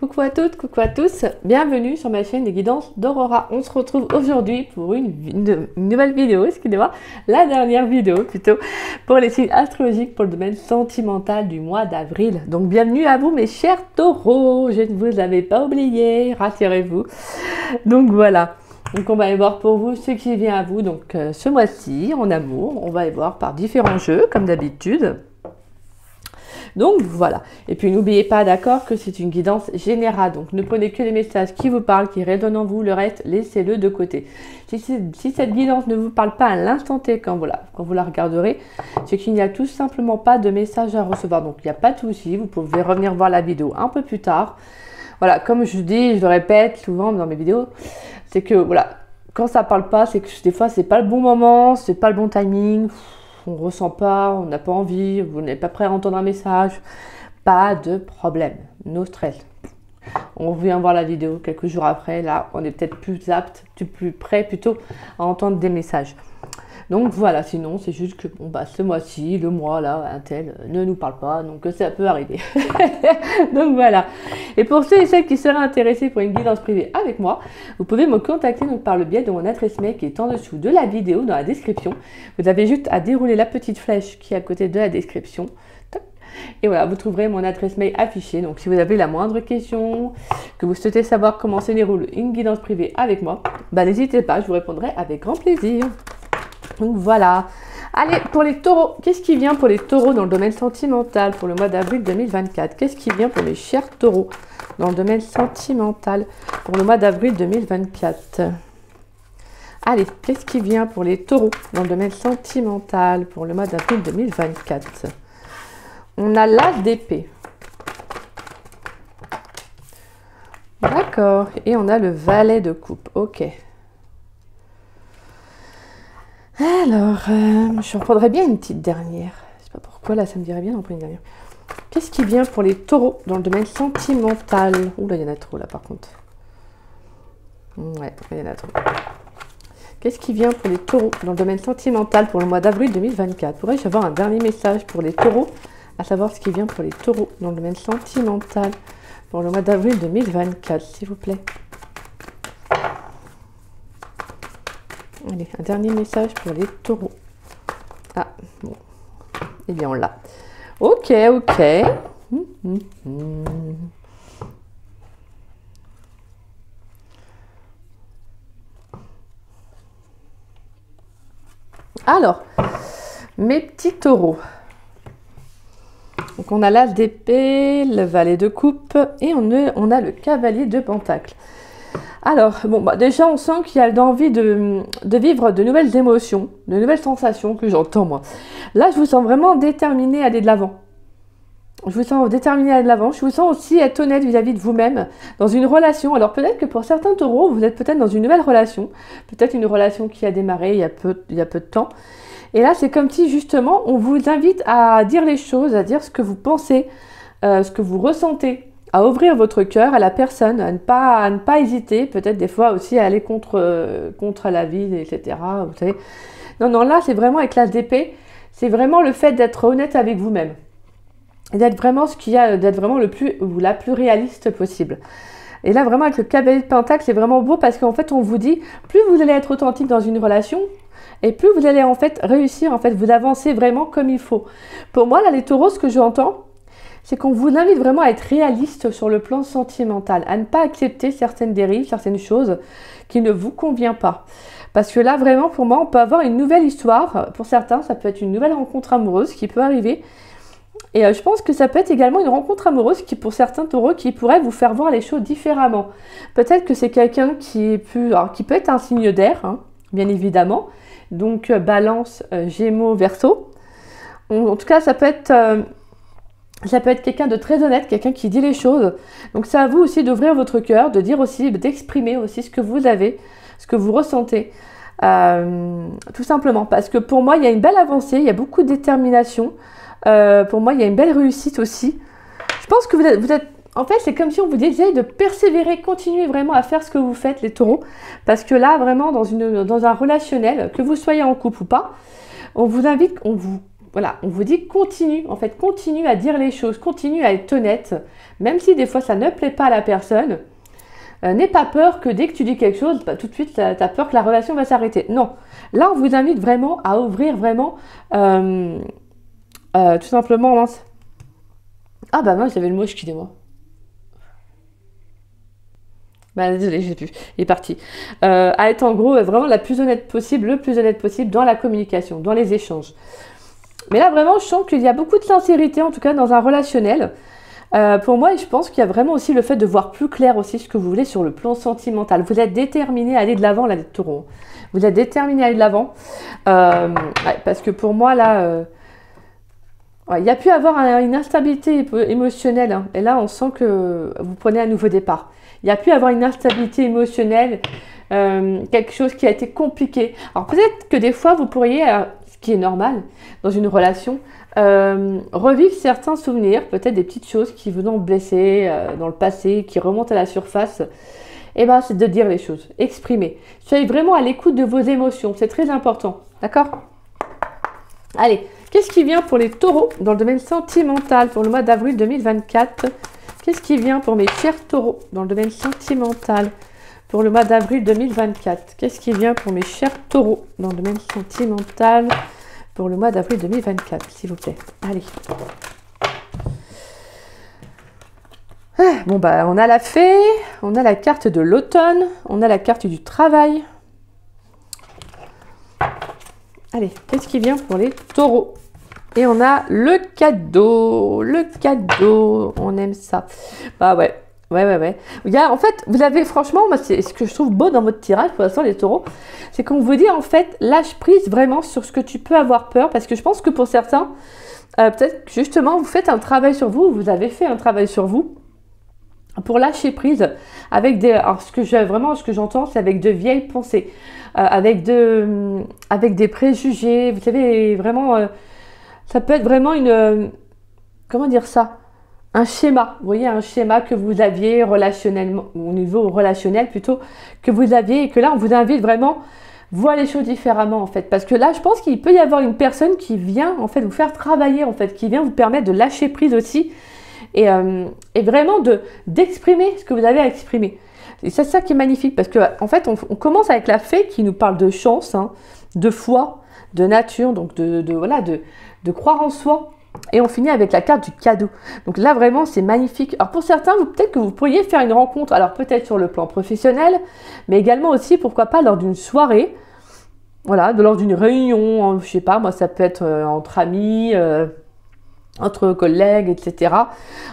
Coucou à toutes, coucou à tous, bienvenue sur ma chaîne des guidances d'Aurora. On se retrouve aujourd'hui pour une nouvelle vidéo, excusez-moi, la dernière vidéo plutôt, pour les signes astrologiques pour le domaine sentimental du mois d'avril. Donc bienvenue à vous mes chers taureaux, je ne vous avais pas oublié, rassurez-vous. Donc voilà, donc on va aller voir pour vous ce qui vient à vous donc ce mois-ci en amour. On va aller voir par différents jeux comme d'habitude. Donc voilà, et puis n'oubliez pas d'accord que c'est une guidance générale, donc ne prenez que les messages qui vous parlent, qui résonnent en vous, le reste laissez-le de côté. Si cette guidance ne vous parle pas à l'instant T quand vous la regarderez, c'est qu'il n'y a tout simplement pas de message à recevoir, donc il n'y a pas de souci, vous pouvez revenir voir la vidéo un peu plus tard. Voilà, comme je dis, je le répète souvent dans mes vidéos, c'est que voilà, quand ça parle pas, c'est que des fois c'est pas le bon moment, c'est pas le bon timing. On ressent pas, on n'a pas envie, vous n'êtes pas prêt à entendre un message, pas de problème, no stress. On revient voir la vidéo quelques jours après, là on est peut-être plus apte, plus prêt plutôt à entendre des messages. Donc voilà, sinon c'est juste que bon, bah, ce mois-ci, le mois là, un tel ne nous parle pas, donc ça peut arriver. Donc voilà. Et pour ceux et celles qui seraient intéressés pour une guidance privée avec moi, vous pouvez me contacter donc, par le biais de mon adresse mail qui est en dessous de la vidéo, dans la description. Vous avez juste à dérouler la petite flèche qui est à côté de la description. Et voilà, vous trouverez mon adresse mail affichée. Donc si vous avez la moindre question, que vous souhaitez savoir comment se déroule une guidance privée avec moi, bah, n'hésitez pas, je vous répondrai avec grand plaisir. Donc voilà. Allez, pour les taureaux, qu'est-ce qui vient pour les taureaux dans le domaine sentimental pour le mois d'avril 2024? Qu'est-ce qui vient pour mes chers taureaux dans le domaine sentimental pour le mois d'avril 2024? Allez, qu'est-ce qui vient pour les taureaux dans le domaine sentimental pour le mois d'avril 2024? On a l'as d'épée. D'accord. Et on a le valet de coupe. Ok. Alors, je reprendrais bien une petite dernière. Je sais pas pourquoi, là, ça me dirait bien d'en prendre une dernière. Qu'est-ce qui vient pour les taureaux dans le domaine sentimental? Ouh, là, il y en a trop, là, par contre. Ouais, il y en a trop. Qu'est-ce qui vient pour les taureaux dans le domaine sentimental pour le mois d'avril 2024? Pourrais-je avoir un dernier message pour les taureaux, à savoir ce qui vient pour les taureaux dans le domaine sentimental pour le mois d'avril 2024, s'il vous plaît? Allez, un dernier message pour les taureaux. Ah, bon. Eh bien, on l'a. Ok, ok. Alors, mes petits taureaux. Donc, on a l'as d'épée, le valet de coupe et on a le cavalier de pentacle. Alors, bon, bah déjà, on sent qu'il y a l'envie de vivre de nouvelles émotions, de nouvelles sensations que j'entends, moi. Là, je vous sens vraiment déterminé à aller de l'avant. Je vous sens déterminé à aller de l'avant. Je vous sens aussi être honnête vis-à-vis de vous-même dans une relation. Alors, peut-être que pour certains taureaux, vous êtes peut-être dans une nouvelle relation. Peut-être une relation qui a démarré il y a peu de temps. Et là, c'est comme si, justement, on vous invite à dire les choses, à dire ce que vous pensez, ce que vous ressentez, à ouvrir votre cœur à la personne, à ne pas hésiter, peut-être des fois aussi à aller contre la vie, etc. Vous savez. Non, non, là, c'est vraiment avec l'as d'épée, c'est vraiment le fait d'être honnête avec vous-même. D'être vraiment d'être vraiment la plus réaliste possible. Et là, vraiment, avec le cavalier de pentacle, c'est vraiment beau parce qu'en fait, on vous dit, plus vous allez être authentique dans une relation, et plus vous allez en fait réussir, en fait, vous avancez vraiment comme il faut. Pour moi, là, les taureaux, ce que j'entends, c'est qu'on vous invite vraiment à être réaliste sur le plan sentimental, à ne pas accepter certaines dérives, certaines choses qui ne vous conviennent pas. Parce que là, vraiment, pour moi, on peut avoir une nouvelle histoire. Pour certains, ça peut être une nouvelle rencontre amoureuse qui peut arriver. Et je pense que ça peut être également une rencontre amoureuse qui, pour certains taureaux, qui pourrait vous faire voir les choses différemment. Peut-être que c'est quelqu'un qui peut être un signe d'air, hein, bien évidemment. Donc, balance, gémeaux, verseau. En tout cas, ça peut être quelqu'un de très honnête, quelqu'un qui dit les choses. Donc, c'est à vous aussi d'ouvrir votre cœur, de dire aussi, d'exprimer aussi ce que vous avez, ce que vous ressentez. Tout simplement. Parce que pour moi, il y a une belle avancée, il y a beaucoup de détermination. Pour moi, il y a une belle réussite aussi. Je pense que vous êtes en fait, c'est comme si on vous disait de persévérer, continuer vraiment à faire ce que vous faites, les taureaux. Parce que là, vraiment, dans un relationnel, que vous soyez en couple ou pas, on vous invite, voilà, on vous dit continue, en fait, continue à dire les choses, continue à être honnête, même si des fois ça ne plaît pas à la personne. N'aie pas peur que dès que tu dis quelque chose, bah, tout de suite, tu as peur que la relation va s'arrêter. Non, là, on vous invite vraiment à ouvrir vraiment, tout simplement, mince. Ah bah mince, j'avais le mot, excusez-moi. Bah désolé, je sais plus, il est parti. À être en gros vraiment la plus honnête possible, le plus honnête possible dans la communication, dans les échanges. Mais là, vraiment, je sens qu'il y a beaucoup de sincérité, en tout cas dans un relationnel. Pour moi, et je pense qu'il y a vraiment aussi le fait de voir plus clair aussi ce que vous voulez sur le plan sentimental. Vous êtes déterminé à aller de l'avant, là, les taureaux. Vous êtes déterminé à aller de l'avant. Ouais, parce que pour moi, là, ouais, il y a pu avoir une instabilité émotionnelle. Hein, et là, on sent que vous prenez un nouveau départ. Il y a pu avoir une instabilité émotionnelle, quelque chose qui a été compliqué. Alors peut-être que des fois, vous pourriez, ce qui est normal dans une relation, revivre certains souvenirs, peut-être des petites choses qui vous ont blessé dans le passé, qui remontent à la surface. Et ben, c'est de dire les choses, exprimer. Soyez vraiment à l'écoute de vos émotions, c'est très important, d'accord? Allez, qu'est-ce qui vient pour les taureaux dans le domaine sentimental pour le mois d'avril 2024? Qu'est-ce qui vient pour mes chers taureaux dans le domaine sentimental pour le mois d'avril 2024? Qu'est-ce qui vient pour mes chers taureaux dans le domaine sentimental pour le mois d'avril 2024, s'il vous plaît? Allez. Bon, bah, on a la fée, on a la carte de l'automne, on a la carte du travail. Allez, qu'est-ce qui vient pour les taureaux? Et on a le cadeau, on aime ça. Bah ouais. Il y a, en fait, vous avez, franchement, moi, c'est ce que je trouve beau dans votre tirage, pour l'instant, les taureaux, c'est qu'on vous dit, en fait, lâche prise vraiment sur ce que tu peux avoir peur, parce que je pense que pour certains, peut-être que justement, vous faites un travail sur vous, vous avez fait un travail sur vous, pour lâcher prise avec des... Alors, ce que j'entends, c'est avec de vieilles pensées, avec des préjugés, vous savez, vraiment... ça peut être vraiment une... comment dire ça? Un schéma, vous voyez, un schéma que vous aviez relationnellement, au niveau relationnel plutôt, que vous aviez, et que là, on vous invite vraiment, voir les choses différemment, en fait. Parce que là, je pense qu'il peut y avoir une personne qui vient, en fait, vous faire travailler, en fait, qui vient vous permettre de lâcher prise aussi, et vraiment d'exprimer ce que vous avez à exprimer. Et c'est ça qui est magnifique, parce que en fait, on commence avec la fée qui nous parle de chance, hein, de foi, de nature, donc de croire en soi. Et on finit avec la carte du cadeau. Donc là, vraiment, c'est magnifique. Alors pour certains, peut-être que vous pourriez faire une rencontre, alors peut-être sur le plan professionnel, mais également aussi, pourquoi pas, lors d'une soirée, voilà, lors d'une réunion, je sais pas, moi, ça peut être entre amis, entre collègues, etc.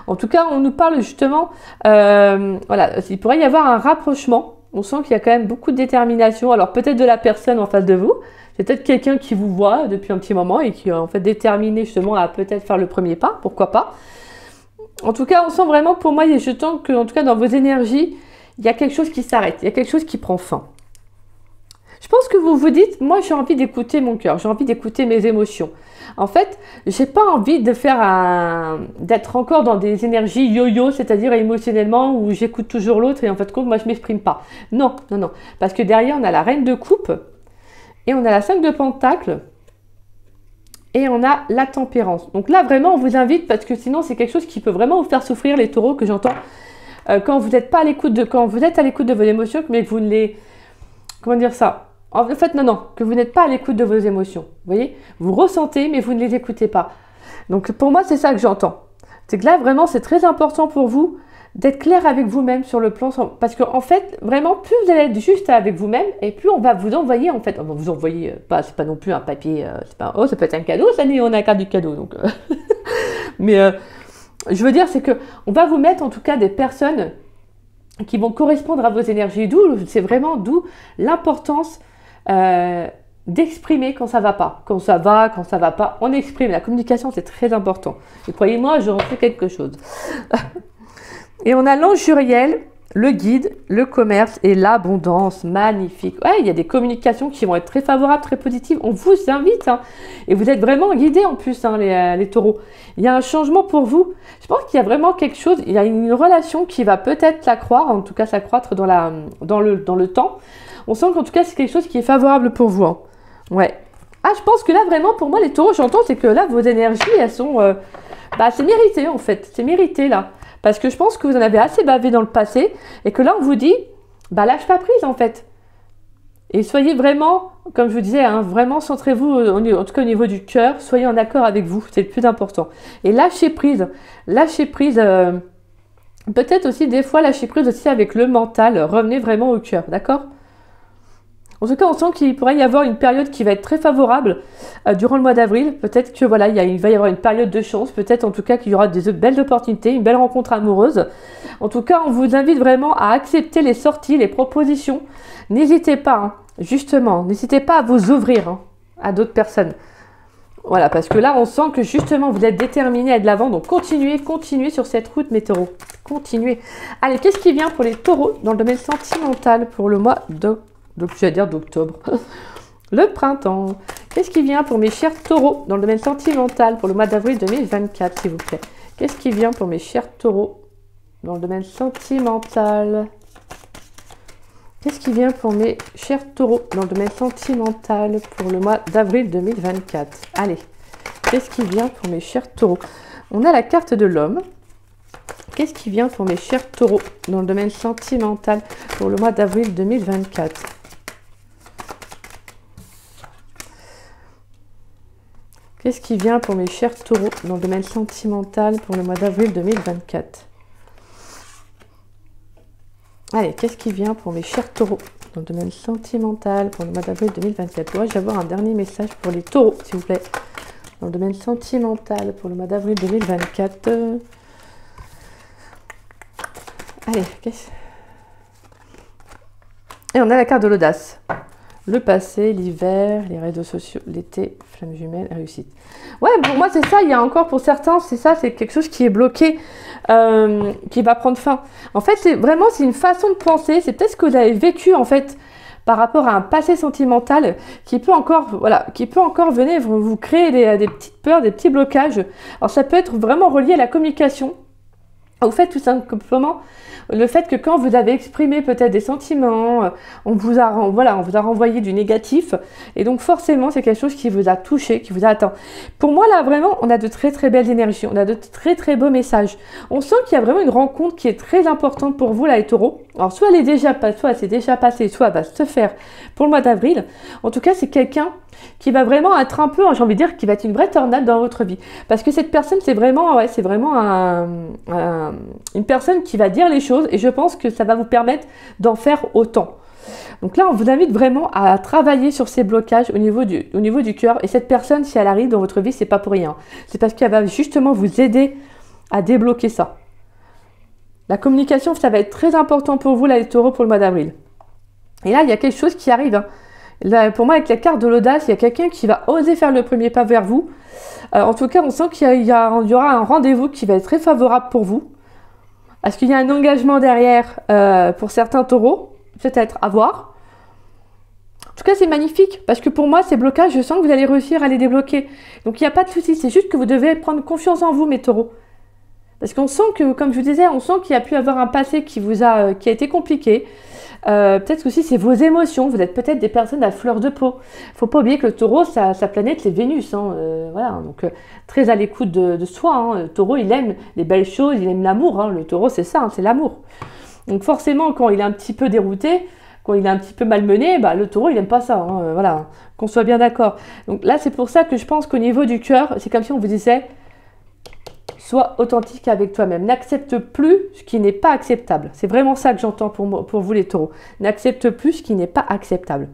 En tout cas, on nous parle justement, voilà, il pourrait y avoir un rapprochement. On sent qu'il y a quand même beaucoup de détermination. Alors peut-être de la personne en face de vous, c'est peut-être quelqu'un qui vous voit depuis un petit moment et qui est en fait déterminé justement à peut-être faire le premier pas, pourquoi pas. En tout cas, on sent vraiment, pour moi, je sens que, en tout cas, dans vos énergies, il y a quelque chose qui s'arrête, il y a quelque chose qui prend fin. Je pense que vous vous dites, moi, j'ai envie d'écouter mon cœur, j'ai envie d'écouter mes émotions. En fait, j'ai pas envie de d'être encore dans des énergies yo-yo, c'est-à-dire émotionnellement, où j'écoute toujours l'autre et en fait, moi, je m'exprime pas. Non, non, non. Parce que derrière, on a la reine de coupe, et on a la 5 de pentacles, et on a la tempérance. Donc là, vraiment, on vous invite, parce que sinon, c'est quelque chose qui peut vraiment vous faire souffrir, les taureaux, que j'entends, quand vous êtes à l'écoute de vos émotions, mais que vous ne les... Comment dire ça? En fait, non, que vous n'êtes pas à l'écoute de vos émotions. Vous voyez? Vous ressentez, mais vous ne les écoutez pas. Donc, pour moi, c'est ça que j'entends. C'est que là, vraiment, c'est très important pour vous d'être clair avec vous-même sur le plan... Parce qu'en fait, vraiment, plus vous allez être juste avec vous-même, et plus on va vous envoyer, en fait... On va vous envoyer, c'est pas non plus un papier... oh, ça peut être un cadeau, ça, on a un carte du cadeau, donc... Mais, je veux dire, c'est que on va vous mettre, en tout cas, des personnes qui vont correspondre à vos énergies. C'est vraiment d'où l'importance d'exprimer quand ça va pas. Quand ça va pas, on exprime. La communication, c'est très important. Et croyez-moi, je refais quelque chose. Et on a l'ange Uriel, le guide, le commerce et l'abondance. Magnifique. Ouais, il y a des communications qui vont être très favorables, très positives. On vous invite. Hein, et vous êtes vraiment guidés en plus, hein, les taureaux. Il y a un changement pour vous. Je pense qu'il y a vraiment quelque chose. Il y a une relation qui va peut-être s'accroître, en tout cas s'accroître dans le temps. On sent qu'en tout cas, c'est quelque chose qui est favorable pour vous. Hein. Ouais. Ah, je pense que là, vraiment, pour moi, les taureaux, j'entends, c'est que là, vos énergies, elles sont... c'est mérité, en fait. C'est mérité, là. Parce que je pense que vous en avez assez bavé dans le passé. Et que là, on vous dit, lâche pas prise, en fait. Et soyez vraiment, comme je vous disais, hein, vraiment centrez-vous, en tout cas au niveau du cœur. Soyez en accord avec vous. C'est le plus important. Et lâchez prise. Lâchez prise... peut-être aussi, des fois, lâcher prise aussi avec le mental. Revenez vraiment au cœur, d'accord? En tout cas, on sent qu'il pourrait y avoir une période qui va être très favorable durant le mois d'avril. Peut-être que voilà, il va y avoir une période de chance. Peut-être en tout cas qu'il y aura des belles opportunités, une belle rencontre amoureuse. En tout cas, on vous invite vraiment à accepter les sorties, les propositions. N'hésitez pas, hein, justement, n'hésitez pas à vous ouvrir à d'autres personnes. Voilà, parce que là, on sent que justement, vous êtes déterminés à être de l'avant. Donc, continuez sur cette route, mes taureaux. Continuez. Allez, qu'est-ce qui vient pour les taureaux dans le domaine sentimental pour le mois d'octobre? Donc, je vais dire d'octobre. Le printemps. Qu'est-ce qui vient pour mes chers taureaux dans le domaine sentimental pour le mois d'avril 2024, s'il vous plaît? Qu'est-ce qui vient pour mes chers taureaux dans le domaine sentimental? Qu'est-ce qui vient pour mes chers taureaux dans le domaine sentimental pour le mois d'avril 2024? Allez, qu'est-ce qui vient pour mes chers taureaux? On a la carte de l'homme. Qu'est-ce qui vient pour mes chers taureaux dans le domaine sentimental pour le mois d'avril 2024? Qu'est-ce qui vient pour mes chers taureaux dans le domaine sentimental pour le mois d'avril 2024? Allez, qu'est-ce qui vient pour mes chers taureaux dans le domaine sentimental pour le mois d'avril 2024? Pourrais-je avoir un dernier message pour les taureaux, s'il vous plaît? Dans le domaine sentimental pour le mois d'avril 2024. Allez, qu'est-ce... Et on a la carte de l'audace. Le passé, l'hiver, les réseaux sociaux, l'été, flamme jumelle, réussite. Ouais, pour moi, c'est ça. Il y a encore pour certains, c'est ça, c'est quelque chose qui est bloqué, qui va prendre fin. En fait, c'est une façon de penser. C'est peut-être ce que vous avez vécu, en fait, par rapport à un passé sentimental qui peut encore, venir vous créer des petites peurs, des petits blocages. Alors, ça peut être vraiment relié à la communication. Au fait, tout simplement, le fait que quand vous avez exprimé peut-être des sentiments, on vous a renvoyé du négatif. Et donc, forcément, c'est quelque chose qui vous a touché, qui vous a atteint. Pour moi, là, vraiment, on a de très, très belles énergies. On a de très, très beaux messages. On sent qu'il y a vraiment une rencontre qui est très importante pour vous, là, les taureaux. Alors, soit c'est déjà passé, soit elle va se faire pour le mois d'avril. En tout cas, c'est quelqu'un qui va vraiment être un peu, j'ai envie de dire, qui va être une vraie tornade dans votre vie. Parce que cette personne, c'est vraiment une personne qui va dire les choses et je pense que ça va vous permettre d'en faire autant. Donc là, on vous invite vraiment à travailler sur ces blocages au niveau du cœur. Et cette personne, si elle arrive dans votre vie, c'est pas pour rien. C'est parce qu'elle va justement vous aider à débloquer ça. La communication, ça va être très important pour vous, là, les taureaux, pour le mois d'avril. Et là, il y a quelque chose qui arrive, Là, pour moi, avec la carte de l'audace, il y a quelqu'un qui va oser faire le premier pas vers vous. En tout cas, on sent qu'il y aura un rendez-vous qui va être très favorable pour vous. Est-ce qu'il y a un engagement derrière pour certains taureaux? Peut-être à voir. En tout cas, c'est magnifique parce que pour moi, ces blocages, je sens que vous allez réussir à les débloquer. Donc, il n'y a pas de souci. C'est juste que vous devez prendre confiance en vous, mes taureaux. Parce qu'on sent que, comme je vous disais, on sent qu'il y a pu avoir un passé qui a été compliqué. Peut-être aussi c'est vos émotions, vous êtes peut-être des personnes à fleur de peau. Il ne faut pas oublier que le taureau, sa planète c'est Vénus, voilà, donc très à l'écoute de soi. Le taureau il aime les belles choses, il aime l'amour, le taureau c'est ça, c'est l'amour. Donc forcément quand il est un petit peu dérouté, quand il est un petit peu malmené, le taureau il n'aime pas ça, voilà, qu'on soit bien d'accord. Donc là c'est pour ça que je pense qu'au niveau du cœur, c'est comme si on vous disait sois authentique avec toi-même. N'accepte plus ce qui n'est pas acceptable. C'est vraiment ça que j'entends pour vous les taureaux. N'accepte plus ce qui n'est pas acceptable.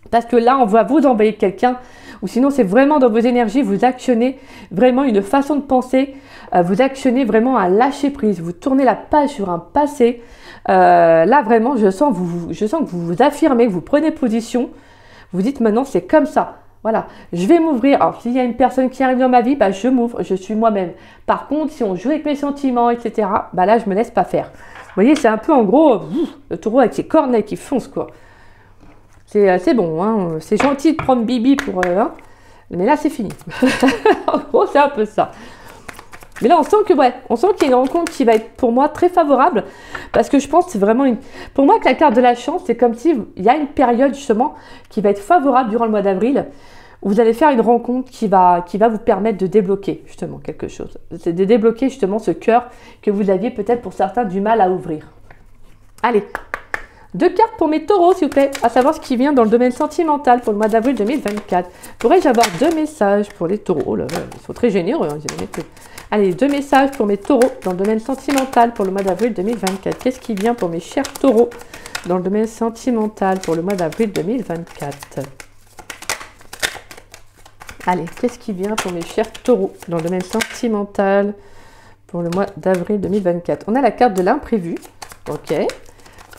Parce que là, on va vous envoyer quelqu'un, ou sinon c'est vraiment dans vos énergies, vous actionnez vraiment une façon de penser, vous actionnez vraiment un lâcher prise, vous tournez la page sur un passé. Là vraiment, je sens que vous vous affirmez, que vous prenez position, vous dites maintenant c'est comme ça. Voilà, je vais m'ouvrir. Alors, s'il y a une personne qui arrive dans ma vie, je m'ouvre, je suis moi-même. Par contre, si on joue avec mes sentiments, etc., là, je me laisse pas faire. Vous voyez, c'est un peu, en gros, le taureau avec ses cornets qui foncent, quoi. C'est bon, c'est gentil de prendre Bibi pour... mais là, c'est fini. En gros, c'est un peu ça. Mais là, on sent qu'il y a une rencontre qui va être, pour moi, très favorable. Parce que je pense que c'est vraiment une... Pour moi, avec la carte de la chance, c'est comme s'il y a une période, justement, qui va être favorable durant le mois d'avril, vous allez faire une rencontre qui va vous permettre de débloquer justement quelque chose. C'est de débloquer justement ce cœur que vous aviez peut-être pour certains du mal à ouvrir. Allez, 2 cartes pour mes taureaux, s'il vous plaît, à savoir ce qui vient dans le domaine sentimental pour le mois d'avril 2024. Pourrais-je avoir 2 messages pour les taureaux? Oh là là, ils sont très généreux, hein, allez, 2 messages pour mes taureaux dans le domaine sentimental pour le mois d'avril 2024. Qu'est-ce qui vient pour mes chers taureaux dans le domaine sentimental pour le mois d'avril 2024? Allez, qu'est-ce qui vient pour mes chers taureaux dans le domaine sentimental pour le mois d'avril 2024? On a la carte de l'imprévu. Ok.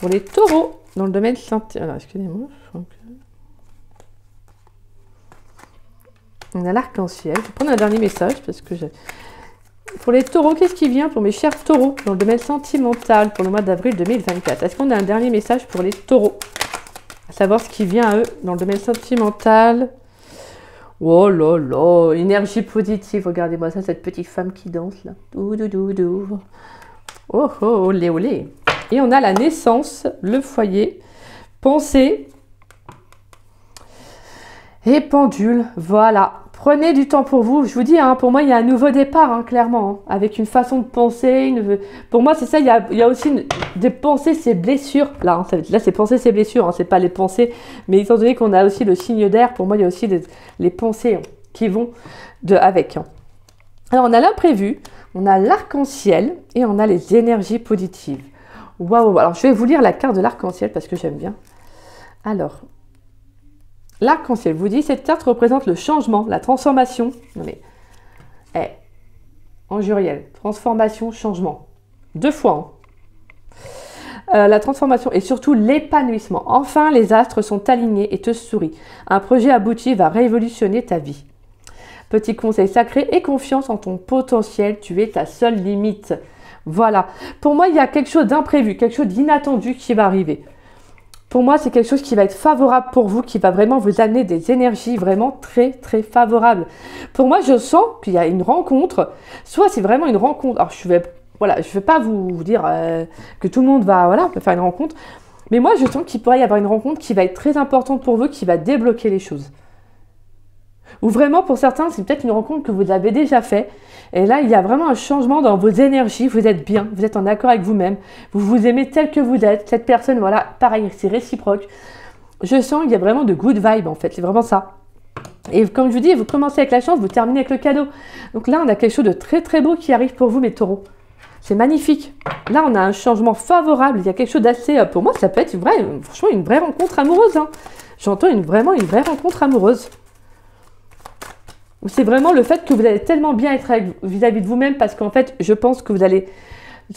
Pour les taureaux dans le domaine sentimental. Alors, excusez-moi. On a l'arc-en-ciel. Je vais prendre un dernier message parce que j'ai... Pour les taureaux, qu'est-ce qui vient pour mes chers taureaux dans le domaine sentimental pour le mois d'avril 2024? Est-ce qu'on a un dernier message pour les taureaux? À savoir ce qui vient à eux dans le domaine sentimental. Oh là là, énergie positive. Regardez-moi ça, cette petite femme qui danse là. Oh oh, olé olé. Et on a la naissance, le foyer, pensée et pendule. Voilà. Prenez du temps pour vous. Je vous dis, hein, pour moi, il y a un nouveau départ, hein, clairement. Hein, avec une façon de penser. Pour moi, c'est ça. Il y a aussi des pensées, ces blessures. Là, hein, là c'est pensées, ces blessures. Hein, c'est pas les pensées. Mais étant donné qu'on a aussi le signe d'air, pour moi, il y a aussi les pensées, hein, qui vont avec. Hein. Alors, on a l'imprévu, on a l'arc-en-ciel et on a les énergies positives. Waouh! Alors, je vais vous lire la carte de l'arc-en-ciel parce que j'aime bien. Alors... L'arc-en-ciel vous dit, cette carte représente le changement, la transformation. Non mais, en juriel, transformation, changement. 2 fois. Hein. La transformation et surtout l'épanouissement. Enfin, les astres sont alignés et te sourient. Un projet abouti va révolutionner ta vie. Petit conseil sacré, aie confiance en ton potentiel, tu es ta seule limite. Voilà. Pour moi, il y a quelque chose d'imprévu, quelque chose d'inattendu qui va arriver. Pour moi, c'est quelque chose qui va être favorable pour vous, qui va vraiment vous amener des énergies vraiment très, très favorables. Pour moi, je sens qu'il y a une rencontre. Soit c'est vraiment une rencontre. Alors, je vais pas vous dire que tout le monde va faire une rencontre. Mais moi, je sens qu'il pourrait y avoir une rencontre qui va être très importante pour vous, qui va débloquer les choses. Ou vraiment, pour certains, c'est peut-être une rencontre que vous avez déjà fait. Et là, il y a vraiment un changement dans vos énergies. Vous êtes bien, vous êtes en accord avec vous-même. Vous vous aimez tel que vous êtes. Cette personne, voilà, pareil, c'est réciproque. Je sens qu'il y a vraiment de good vibes, en fait. C'est vraiment ça. Et comme je vous dis, vous commencez avec la chance, vous terminez avec le cadeau. Donc là, on a quelque chose de très, très beau qui arrive pour vous, mes taureaux. C'est magnifique. Là, on a un changement favorable. Il y a quelque chose d'assez... Pour moi, ça peut être franchement une vraie rencontre amoureuse. Hein. J'entends vraiment une vraie rencontre amoureuse. C'est vraiment le fait que vous allez tellement bien être vis-à-vis de vous-même parce qu'en fait, je pense que vous allez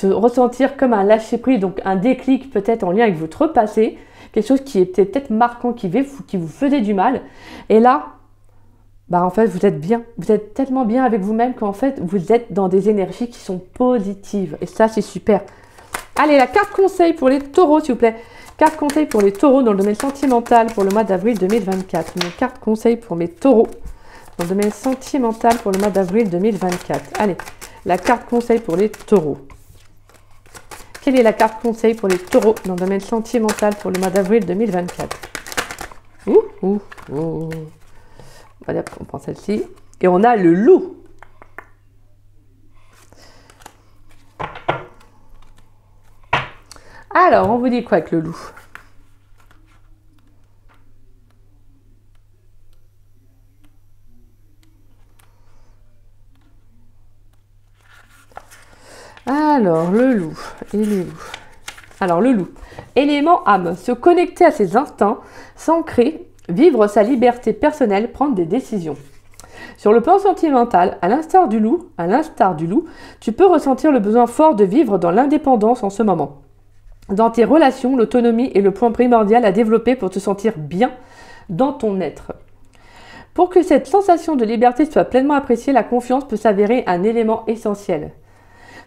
ressentir comme un lâcher-prise, donc un déclic peut-être en lien avec votre passé, quelque chose qui était peut-être marquant, qui vous faisait du mal. Et là, en fait, vous êtes bien. Vous êtes tellement bien avec vous-même qu'en fait, vous êtes dans des énergies qui sont positives. Et ça, c'est super. Allez, la carte conseil pour les taureaux, s'il vous plaît. Carte conseil pour les taureaux dans le domaine sentimental pour le mois d'avril 2024. Une carte conseil pour mes taureaux. Dans le domaine sentimental pour le mois d'avril 2024. Allez, la carte conseil pour les taureaux. Quelle est la carte conseil pour les taureaux dans le domaine sentimental pour le mois d'avril 2024? Allez, on prend celle-ci. Et on a le loup. Alors, on vous dit quoi avec le loup? Alors, le loup. Et les loups. Alors, le loup. Élément âme. Se connecter à ses instincts, s'ancrer, vivre sa liberté personnelle, prendre des décisions. Sur le plan sentimental, à l'instar du loup, tu peux ressentir le besoin fort de vivre dans l'indépendance en ce moment. Dans tes relations, l'autonomie est le point primordial à développer pour te sentir bien dans ton être. Pour que cette sensation de liberté soit pleinement appréciée, la confiance peut s'avérer un élément essentiel.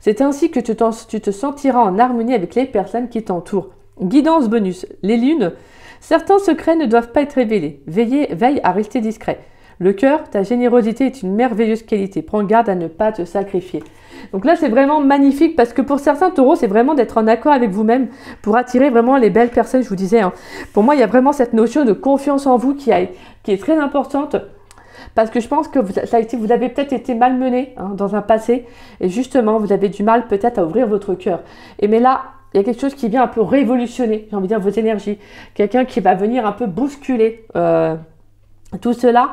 C'est ainsi que tu te sentiras en harmonie avec les personnes qui t'entourent. Guidance bonus. Les lunes. Certains secrets ne doivent pas être révélés. Veille à rester discret. Le cœur, ta générosité est une merveilleuse qualité. Prends garde à ne pas te sacrifier. Donc là, c'est vraiment magnifique parce que pour certains taureaux, c'est vraiment d'être en accord avec vous-même pour attirer vraiment les belles personnes, je vous disais. Hein. Pour moi, il y a vraiment cette notion de confiance en vous qui est très importante. Parce que je pense que vous avez peut-être été malmené hein, dans un passé. Et justement, vous avez du mal peut-être à ouvrir votre cœur. Et mais là, il y a quelque chose qui vient un peu révolutionner, j'ai envie de dire, vos énergies. Quelqu'un qui va venir un peu bousculer tout cela.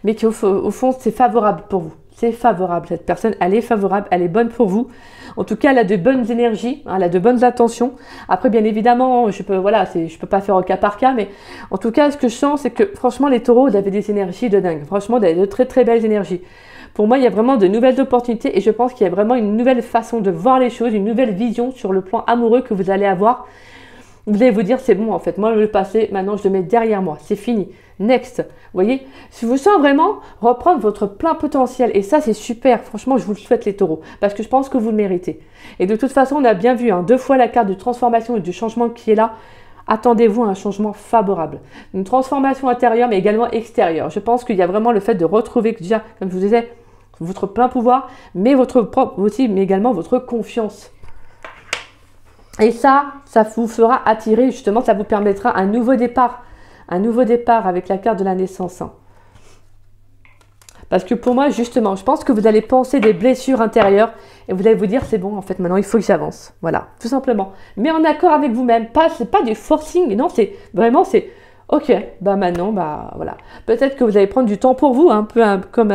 Mais qui au fond, c'est favorable pour vous. C'est favorable. Cette personne, elle est favorable, elle est bonne pour vous. En tout cas, elle a de bonnes énergies, hein, elle a de bonnes intentions. Après, bien évidemment, je peux pas faire au cas par cas, mais en tout cas, ce que je sens, c'est que franchement, les taureaux, vous avez des énergies de dingue. Franchement, vous avez de très très belles énergies. Pour moi, il y a vraiment de nouvelles opportunités et je pense qu'il y a vraiment une nouvelle façon de voir les choses, une nouvelle vision sur le plan amoureux que vous allez avoir. Vous allez vous dire, c'est bon en fait, moi le passé, maintenant je le mets derrière moi, c'est fini. Next, vous voyez, si vous sentez vraiment reprendre votre plein potentiel, et ça c'est super, franchement je vous le souhaite les taureaux, parce que je pense que vous le méritez. Et de toute façon, on a bien vu, hein, 2 fois la carte de transformation et du changement qui est là, attendez-vous à un changement favorable. Une transformation intérieure mais également extérieure. Je pense qu'il y a vraiment le fait de retrouver déjà, comme je vous disais, votre plein pouvoir, mais votre propre aussi, mais également votre confiance. Et ça vous fera attirer, justement, ça vous permettra un nouveau départ avec la carte de la naissance. Hein. Parce que pour moi, justement, je pense que vous allez penser des blessures intérieures et vous allez vous dire, c'est bon, en fait, maintenant, il faut que j'avance. Voilà, tout simplement. Mais en accord avec vous-même, c'est pas du forcing, non, c'est vraiment, c'est, ok, bah maintenant, bah voilà. Peut-être que vous allez prendre du temps pour vous, un peu comme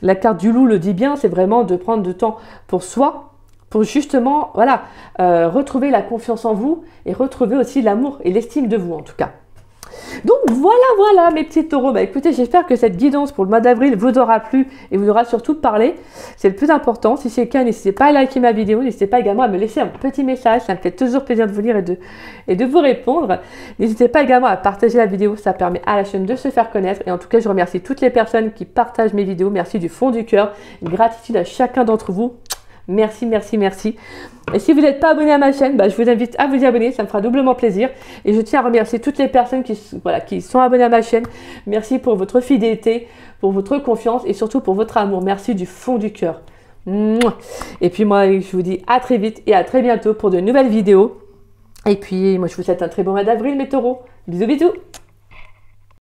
la carte du loup le dit bien, c'est vraiment de prendre du temps pour soi, pour justement, voilà, retrouver la confiance en vous et retrouver aussi l'amour et l'estime de vous en tout cas. Donc voilà mes petits taureaux. Bah écoutez, j'espère que cette guidance pour le mois d'avril vous aura plu et vous aura surtout parlé. C'est le plus important. Si c'est le cas, n'hésitez pas à liker ma vidéo. N'hésitez pas également à me laisser un petit message. Ça me fait toujours plaisir de vous lire et de vous répondre. N'hésitez pas également à partager la vidéo. Ça permet à la chaîne de se faire connaître. Et en tout cas, je remercie toutes les personnes qui partagent mes vidéos. Merci du fond du cœur. Gratitude à chacun d'entre vous. Merci, merci, merci. Et si vous n'êtes pas abonné à ma chaîne, bah, je vous invite à vous y abonner, ça me fera doublement plaisir. Et je tiens à remercier toutes les personnes qui sont abonnées à ma chaîne. Merci pour votre fidélité, pour votre confiance et surtout pour votre amour. Merci du fond du cœur. Et puis moi, je vous dis à très vite et à très bientôt pour de nouvelles vidéos. Et puis moi, je vous souhaite un très bon mois d'avril, mes taureaux. Bisous, bisous.